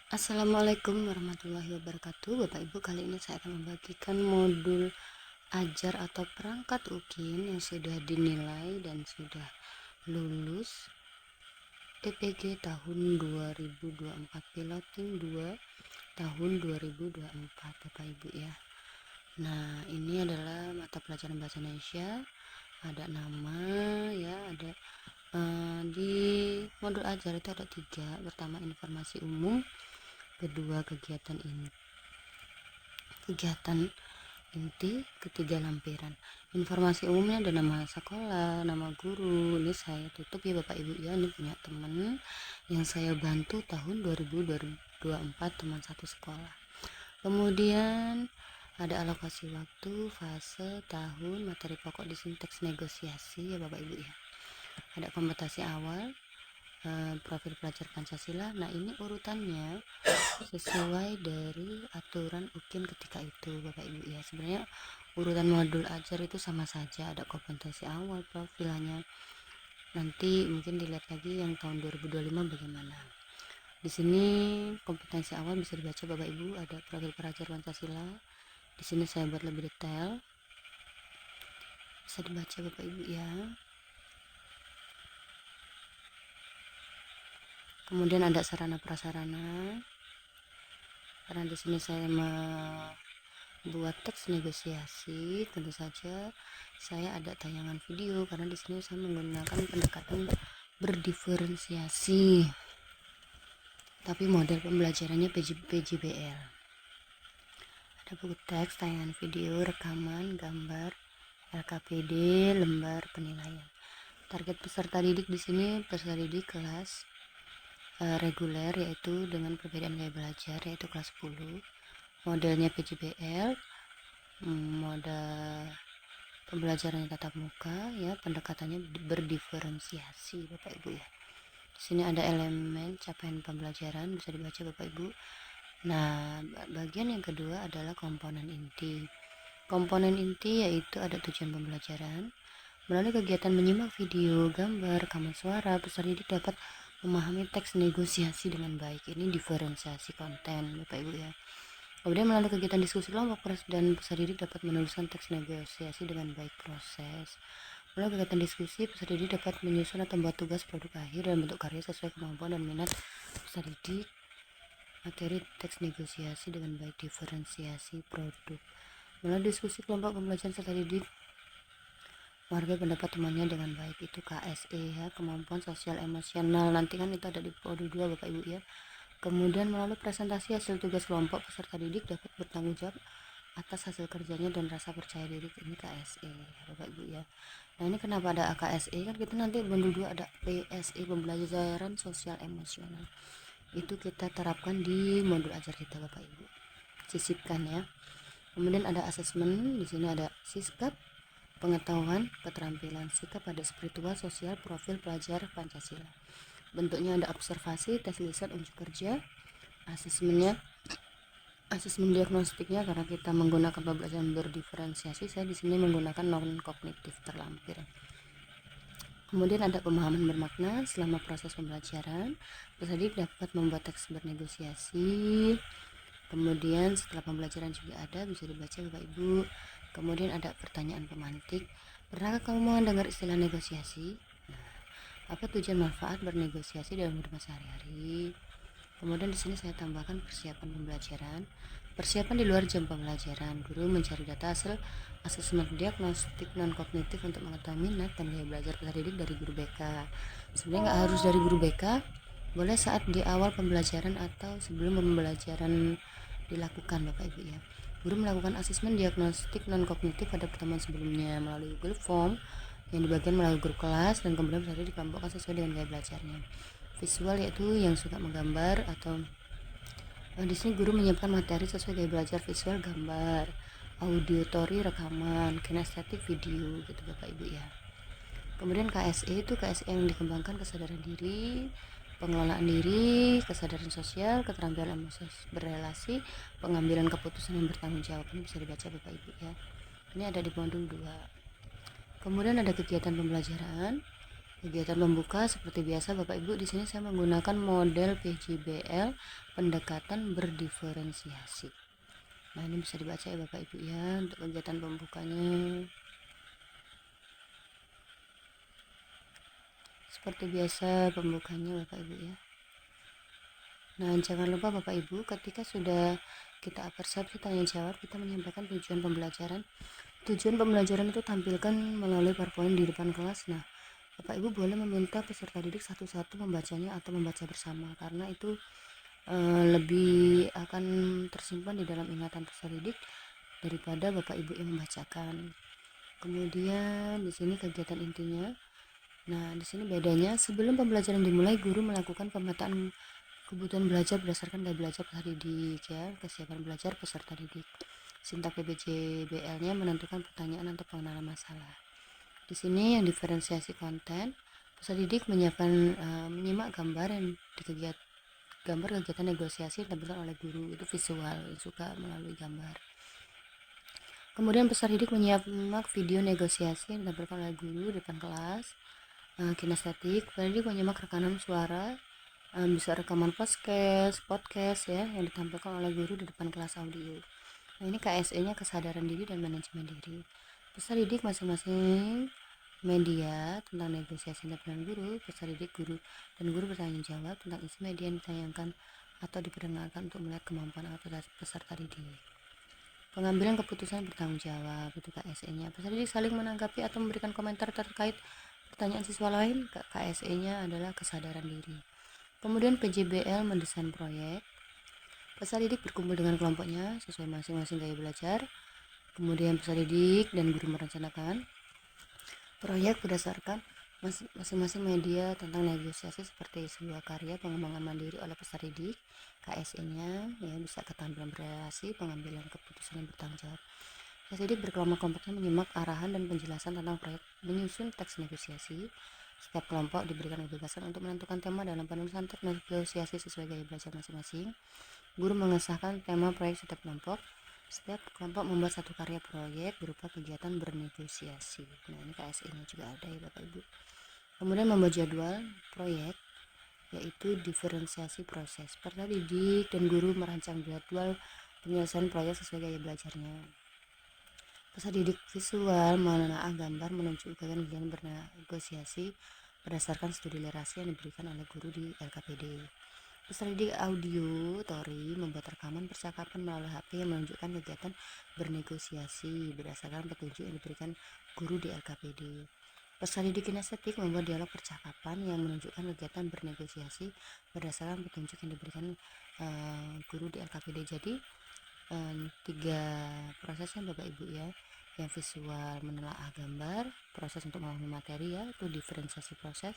Assalamualaikum warahmatullahi wabarakatuh. Bapak Ibu, kali ini saya akan membagikan modul ajar atau perangkat UKIN yang sudah dinilai dan sudah lulus TPG tahun 2024, piloting 2 tahun 2024 Bapak Ibu ya. Nah, ini adalah mata pelajaran bahasa Indonesia, ada nama ya, ada di modul ajar itu ada 3. Pertama, informasi umum, kedua, kegiatan inti, ketiga, lampiran. Informasi umumnya ada nama sekolah, nama guru. Ini saya tutup ya Bapak Ibu ya, ini punya teman yang saya bantu tahun 2024, teman satu sekolah. Kemudian ada alokasi waktu, fase, tahun, materi pokok di sini teks negosiasi ya Bapak Ibu ya. Ada kompetisi awal, profil pelajar Pancasila. Nah, ini urutannya sesuai dari aturan UKIN ketika itu Bapak Ibu ya. Sebenarnya urutan modul ajar itu sama saja, ada kompetensi awal, profilnya. Nanti mungkin dilihat lagi yang tahun 2025 bagaimana. Di sini kompetensi awal bisa dibaca Bapak Ibu, ada profil pelajar Pancasila. Di sini saya buat lebih detail. Bisa dibaca Bapak Ibu ya. Kemudian ada sarana prasarana. Karena di sini saya membuat teks negosiasi, tentu saja saya ada tayangan video karena di sini saya menggunakan pendekatan berdiferensiasi. Tapi model pembelajarannya PJBL. Ada buku teks, tayangan video, rekaman, gambar, LKPD, lembar penilaian. Target peserta didik di sini peserta didik kelas reguler, yaitu dengan perbedaan gaya belajar, yaitu kelas 10. Modelnya PJBL, model pembelajarannya tatap muka ya, pendekatannya berdiferensiasi Bapak Ibu ya. Di sini ada elemen capaian pembelajaran, bisa dibaca Bapak Ibu. Nah, bagian yang kedua adalah komponen inti. Komponen inti yaitu ada tujuan pembelajaran. Melalui kegiatan menyimak video, gambar, rekaman suara, peserta didik dapat memahami teks negosiasi dengan baik. Ini diferensiasi konten Bapak Ibu ya. Kemudian melalui kegiatan diskusi kelompok dan peserta didik dapat menuliskan teks negosiasi dengan baik. Proses melalui kegiatan diskusi, peserta didik dapat menyusun atau membuat tugas produk akhir dan bentuk karya sesuai kemampuan dan minat peserta didik. Materi teks negosiasi dengan baik, diferensiasi produk. Melalui diskusi kelompok pembelajaran peserta didik warga pendapat temannya dengan baik, itu KSE ya, kemampuan sosial emosional. Nanti kan itu ada di modul 2 Bapak Ibu ya. Kemudian melalui presentasi hasil tugas kelompok, peserta didik dapat bertanggung jawab atas hasil kerjanya dan rasa percaya diri. Ini KSE Bapak Ibu ya. Nah, ini kenapa ada KSE, kan kita nanti modul 2 ada PSE, pembelajaran sosial emosional. Itu kita terapkan di modul ajar kita Bapak Ibu. Sisipkan ya. Kemudian ada asesmen, di sini ada sikap, pengetahuan, keterampilan, sikap pada spiritual, sosial, profil pelajar Pancasila. Bentuknya ada observasi, tes lisan, unjuk kerja. Asesmennya, asesmen diagnostiknya karena kita menggunakan pembelajaran berdiferensiasi, saya di sini menggunakan non kognitif terlampir. Kemudian ada pemahaman bermakna selama proses pembelajaran. Peserta didik dapat membuat teks bernegosiasi. Kemudian setelah pembelajaran juga ada, bisa dibaca Bapak Ibu. Kemudian ada pertanyaan pemantik. Pernahkah kamu mendengar istilah negosiasi? Nah, apa tujuan manfaat bernegosiasi dalam hidup sehari-hari? Kemudian di sini saya tambahkan persiapan pembelajaran. Persiapan di luar jam pembelajaran. Guru mencari data hasil asesmen diagnostik non kognitif untuk mengetahui minat dan gaya belajar peserta didik dari guru BK. Sebenarnya nggak harus dari guru BK, boleh saat di awal pembelajaran atau sebelum pembelajaran dilakukan Bapak Ibu ya. Guru melakukan asesmen diagnostik non kognitif pada pertemuan sebelumnya melalui Google Form yang dibagikan melalui grup kelas, dan kemudian peserta dikelompokkan sesuai dengan gaya belajarnya. Visual yaitu yang suka menggambar, atau di sini guru menyiapkan materi sesuai gaya belajar visual, gambar, auditory, rekaman, kinestetik, video gitu Bapak Ibu ya. Kemudian KSE itu KSE yang dikembangkan kesadaran diri, pengelolaan diri, kesadaran sosial, keterampilan emosi berrelasi, pengambilan keputusan yang bertanggung jawab. Ini bisa dibaca Bapak Ibu ya. Ini ada di modul 2. Kemudian ada kegiatan pembelajaran. Kegiatan pembuka seperti biasa Bapak Ibu, di sini saya menggunakan model PJBL, pendekatan berdiferensiasi. Nah, ini bisa dibaca ya Bapak Ibu ya untuk kegiatan pembukanya. Seperti biasa pembukanya Bapak Ibu ya. Nah, jangan lupa Bapak Ibu, ketika sudah kita persepsi tanya jawab, kita menyampaikan tujuan pembelajaran. Tujuan pembelajaran itu tampilkan melalui PowerPoint di depan kelas. Nah, Bapak Ibu boleh meminta peserta didik satu-satu membacanya atau membaca bersama, karena itu lebih akan tersimpan di dalam ingatan peserta didik daripada Bapak Ibu yang membacakan. Kemudian di sini kegiatan intinya. Nah, di sini bedanya, sebelum pembelajaran dimulai, guru melakukan pemetaan kebutuhan belajar berdasarkan gaya belajar peserta didik ya, kesiapan belajar peserta didik. Sintak PBJBL-nya menentukan pertanyaan atau pengenalan masalah. Di sini yang diferensiasi konten, peserta didik menyimak gambar yang gambar kegiatan negosiasi yang ditampilkan oleh guru, itu visual, suka melalui gambar. Kemudian peserta didik menyimak video negosiasi yang ditampilkan oleh guru di depan kelas. Kinestetik, peserta didik menyimak rekaman suara, bisa rekaman podcast ya yang ditampilkan oleh guru di depan kelas audio. Nah, ini KSE-nya kesadaran diri dan manajemen diri. Peserta didik masing-masing media tentang negosiasi dengan guru, peserta didik guru dan guru bertanggung jawab tentang isi media yang ditayangkan atau diperdengarkan untuk melihat kemampuan peserta didik. Pengambilan keputusan bertanggung jawab, itu KSE-nya. Peserta didik saling menanggapi atau memberikan komentar terkait pertanyaan siswa lain. KSE-nya adalah kesadaran diri. Kemudian PJBL mendesain proyek. Peserta didik berkumpul dengan kelompoknya sesuai masing-masing gaya belajar. Kemudian peserta didik dan guru merencanakan proyek berdasarkan masing-masing media tentang negosiasi seperti sebuah karya pengembangan mandiri oleh peserta didik. KSE-nya ya bisa keterampilan berrelasi, pengambilan keputusan yang bertanggung jawab. Peserta didik berkelompok-kelompoknya menyimak arahan dan penjelasan tentang proyek, menyusun teks negosiasi. Setiap kelompok diberikan kebebasan untuk menentukan tema dalam penulisan teks negosiasi sesuai gaya belajar masing-masing. Guru mengesahkan tema proyek setiap kelompok. Setiap kelompok membuat satu karya proyek berupa kegiatan bernegosiasi. Nah, ini KSE-nya juga ada ya Bapak Ibu. Kemudian membuat jadwal proyek, yaitu diferensiasi proses. Peserta didik dan guru merancang jadwal penyelesaian proyek sesuai gaya belajarnya. Peserta didik visual menelaah gambar menunjukkan kegiatan bernegosiasi berdasarkan studi literasi yang diberikan oleh guru di LKPD. Peserta didik auditori membuat rekaman percakapan melalui HP yang menunjukkan kegiatan bernegosiasi berdasarkan petunjuk yang diberikan guru di LKPD. Peserta didik kinestetik membuat dialog percakapan yang menunjukkan kegiatan bernegosiasi berdasarkan petunjuk yang diberikan guru di LKPD. Jadi 3 prosesnya Bapak Ibu ya. Yang visual menelaah gambar, proses untuk memahami materi ya, itu diferensiasi proses.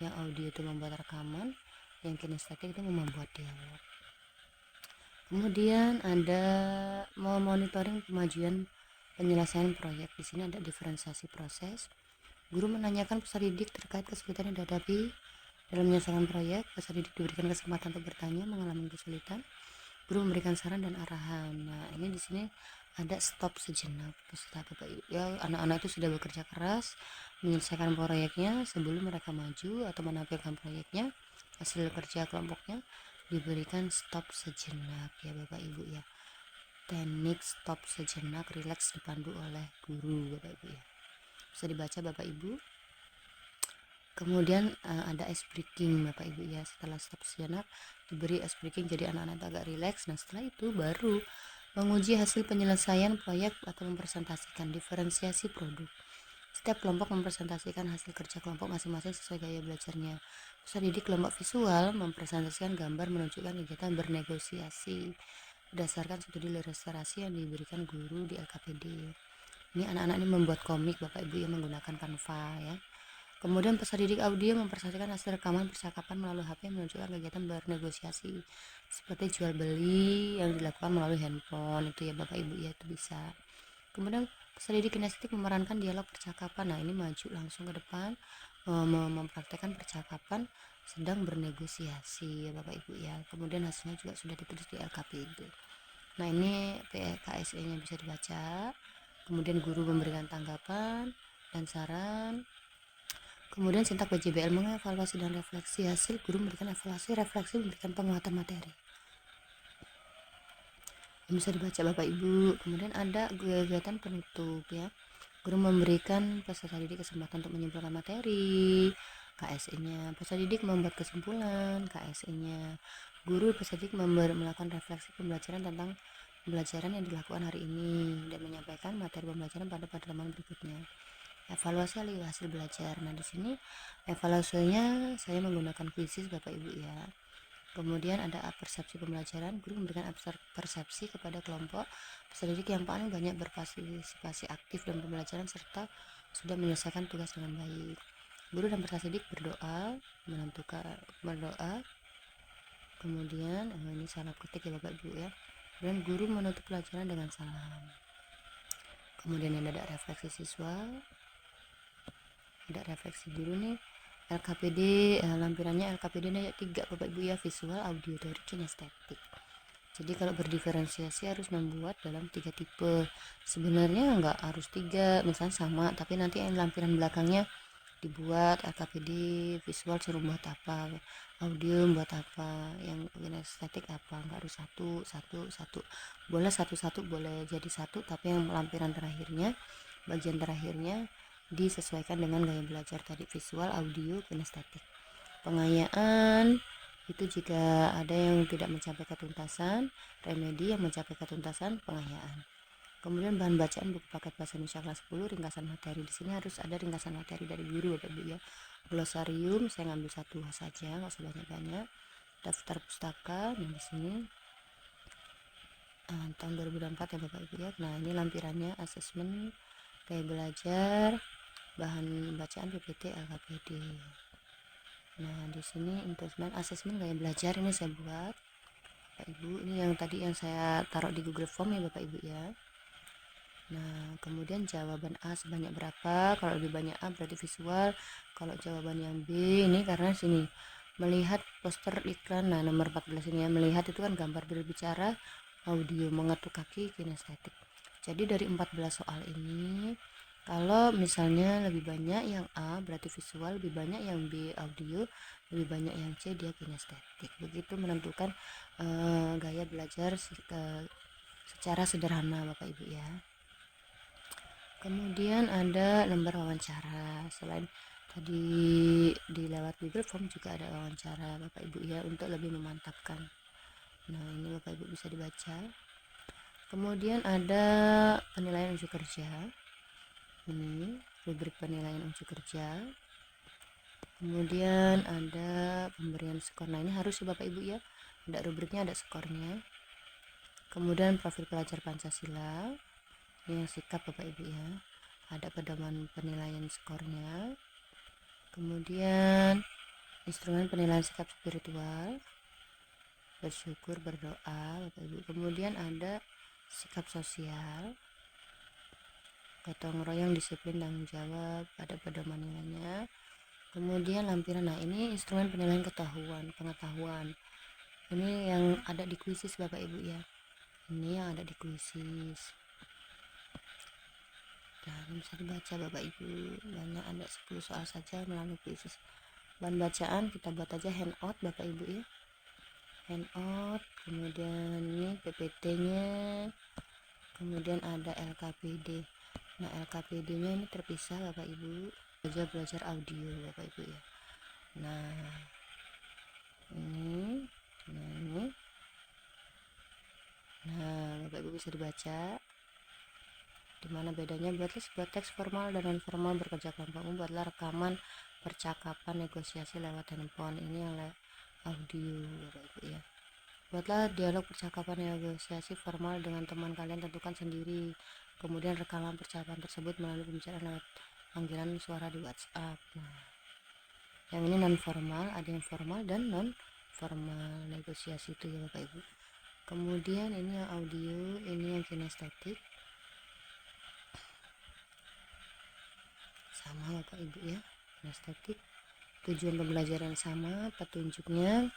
Yang audio itu membuat rekaman, yang kinestetik itu membuat dialog. Kemudian ada monitoring kemajuan penyelesaian proyek. Di sini ada diferensiasi proses. Guru menanyakan peserta didik terkait kesulitan yang dihadapi dalam menyelesaikan proyek. Peserta didik diberikan kesempatan untuk bertanya mengalami kesulitan. Guru memberikan saran dan arahan. Nah, ini di sini ada stop sejenak. Peserta Bapak Ibu ya, anak-anak itu sudah bekerja keras menyelesaikan proyeknya. Sebelum mereka maju atau menampilkan proyeknya, hasil kerja kelompoknya, diberikan stop sejenak ya Bapak Ibu ya. Teknik stop sejenak, rileks, dipandu oleh guru Bapak Ibu ya. Bisa dibaca Bapak Ibu. Kemudian ada ice breaking Bapak Ibu ya. Setelah stop sejenak diberi ice breaking, jadi anak-anak agak rileks. Nah, setelah itu baru menguji hasil penyelesaian proyek atau mempresentasikan diferensiasi produk. Setiap kelompok mempresentasikan hasil kerja kelompok masing-masing sesuai gaya belajarnya. Peserta didik kelompok visual mempresentasikan gambar menunjukkan kegiatan bernegosiasi berdasarkan studi literasi yang diberikan guru di LKPD. Ini anak-anak ini membuat komik Bapak Ibu yang menggunakan Canva ya. Kemudian peserta didik audio mempresentasikan hasil rekaman percakapan melalui HP menunjukkan kegiatan bernegosiasi seperti jual beli yang dilakukan melalui handphone, itu ya Bapak Ibu ya, itu bisa. Kemudian peserta didik kinestetik memerankan dialog percakapan. Nah, ini maju langsung ke depan mempraktekkan percakapan sedang bernegosiasi ya Bapak Ibu ya. Kemudian hasilnya juga sudah ditulis di LKPD. Nah, ini KSE-nya bisa dibaca. Kemudian guru memberikan tanggapan dan saran. Kemudian sintak BJBL mengevaluasi dan refleksi hasil, guru memberikan evaluasi, refleksi memberikan penguatan materi. Yang bisa dibaca Bapak Ibu. Kemudian ada kegiatan penutup ya. Guru memberikan peserta didik kesempatan untuk menyimpulkan materi, KSE-nya. Peserta didik membuat kesimpulan, KSE-nya. Guru peserta didik melakukan refleksi pembelajaran tentang pembelajaran yang dilakukan hari ini dan menyampaikan materi pembelajaran pada pertemuan berikutnya. Evaluasi hasil belajar. Nah, di sini evaluasinya saya menggunakan kuisis Bapak Ibu ya. Kemudian ada persepsi pembelajaran. Guru memberikan persepsi kepada kelompok peserta didik yang paling banyak berpartisipasi aktif dalam pembelajaran serta sudah menyelesaikan tugas dengan baik. Guru dan peserta didik berdoa, berdoa. Kemudian ini salam ketik ya Bapak Ibu ya. Dan guru menutup pelajaran dengan salam. Kemudian ada refleksi siswa. Ada refleksi guru nih. LKPD, lampirannya LKPD ada 3 Bapak Ibu ya, visual, auditory, kinestetik. Jadi kalau berdiferensiasi harus membuat dalam 3 tipe. Sebenarnya enggak harus 3, misalnya sama, tapi nanti yang lampiran belakangnya dibuat LKPD, visual suruh buat apa, audio buat apa, yang kinestetik apa, enggak harus satu. Boleh satu boleh jadi satu, tapi yang lampiran terakhirnya, bagian terakhirnya disesuaikan dengan gaya belajar tadi, visual, audio, kinestetik. Pengayaan itu jika ada yang tidak mencapai ketuntasan, remedi yang mencapai ketuntasan, pengayaan. Kemudian bahan bacaan buku paket bahasa Indonesia kelas 10, ringkasan materi. Di sini harus ada ringkasan materi dari guru Bapak Ibu ya. Glosarium saya ngambil 1 saja, nggak usah banyak-banyak. Daftar pustaka, nah di sini tahun 2004 ya Bapak Ibu ya. Nah ini lampirannya asesmen, gaya belajar, bahan bacaan PPT, LKPD. Nah di sini improvement asesmen gaya belajar ini saya buat Bapak Ibu. Ini yang tadi yang saya taruh di Google Form ya Bapak Ibu ya. Nah kemudian jawaban A sebanyak berapa, kalau lebih banyak A berarti visual, kalau jawaban yang B ini karena sini melihat poster iklan. Nah nomor 14 ini ya, melihat itu kan gambar, berbicara audio, mengetuk kaki kinestetik. Jadi dari 14 soal ini kalau misalnya lebih banyak yang A berarti visual, lebih banyak yang B audio, lebih banyak yang C dia kinestetik. Begitu menentukan gaya belajar secara sederhana Bapak Ibu ya. Kemudian ada lembar wawancara. Selain tadi di lewat Google Form juga ada wawancara Bapak Ibu ya untuk lebih memantapkan. Nah ini Bapak Ibu bisa dibaca. Kemudian ada penilaian uji kerja. Ini rubrik penilaian uji kerja. Kemudian ada pemberian skor. Nah ini harus ya Bapak Ibu ya, ada rubriknya, ada skornya. Kemudian profil pelajar Pancasila, ini yang sikap Bapak Ibu ya, ada pedoman penilaian skornya. Kemudian instrumen penilaian sikap spiritual, bersyukur, berdoa Bapak Ibu. Kemudian ada sikap sosial, gotong royong, disiplin, tanggung jawab, ada pedoman nilainya. Kemudian lampiran, nah ini instrumen penilaian pengetahuan. Ini yang ada di kuisis Bapak Ibu ya. Ini yang ada di kuisis. Nah, ini bisa dibaca Bapak Ibu. Banyak, ada 10 soal saja melalui kuisis. Bahan bacaan kita buat aja handout Bapak Ibu ya. Handout, kemudian ini PPT-nya. Kemudian ada LKPD. Nah, LKPD-nya ini terpisah Bapak Ibu. Belajar audio Bapak Ibu ya. Nah, ini. Nah, Bapak Ibu bisa dibaca. Dimana bedanya? Buatlah sebuah teks formal dan non formal bekerja kelompok. Buatlah rekaman percakapan negosiasi lewat handphone. Ini yang audio Bapak Ibu ya. Buatlah dialog percakapan negosiasi formal dengan teman kalian, tentukan sendiri. Kemudian rekaman percakapan tersebut melalui pembicaraan lewat panggilan suara di WhatsApp. Nah, yang ini non formal, ada yang formal dan non formal negosiasi itu ya Bapak Ibu. Kemudian ini yang audio, ini yang kinestetik. Sama Bapak Ibu ya, kinestetik. Tujuan pembelajaran sama, petunjuknya.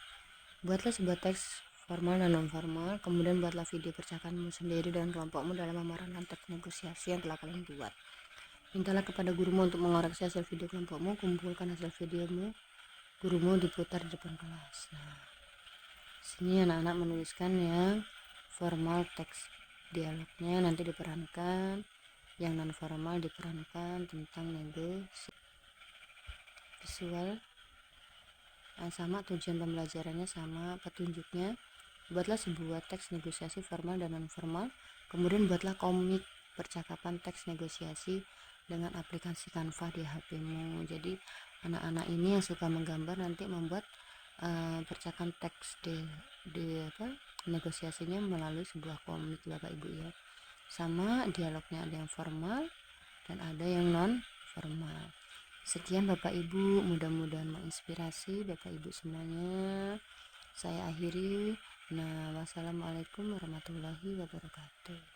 Buatlah sebuah teks formal dan non formal. Kemudian buatlah video percakapanmu sendiri dan kelompokmu dalam memerankan teks negosiasi yang telah kalian buat. Mintalah kepada gurumu untuk mengoreksi hasil video kelompokmu, kumpulkan hasil videomu, gurumu diputar di depan kelas. Nah, sini anak-anak menuliskan yang formal teks dialognya nanti diperankan, yang non formal diperankan tentang negosiasi visual. Sama tujuan pembelajarannya sama, petunjuknya buatlah sebuah teks negosiasi formal dan non formal, kemudian buatlah komik percakapan teks negosiasi dengan aplikasi Canva di HP-mu. Jadi anak-anak ini yang suka menggambar nanti membuat percakapan teks di negosiasinya melalui sebuah komik Bapak Ibu ya. Sama dialognya ada yang formal dan ada yang non formal. Sekian Bapak Ibu, mudah-mudahan menginspirasi Bapak Ibu semuanya. Saya akhiri. Nah, wassalamualaikum warahmatullahi wabarakatuh.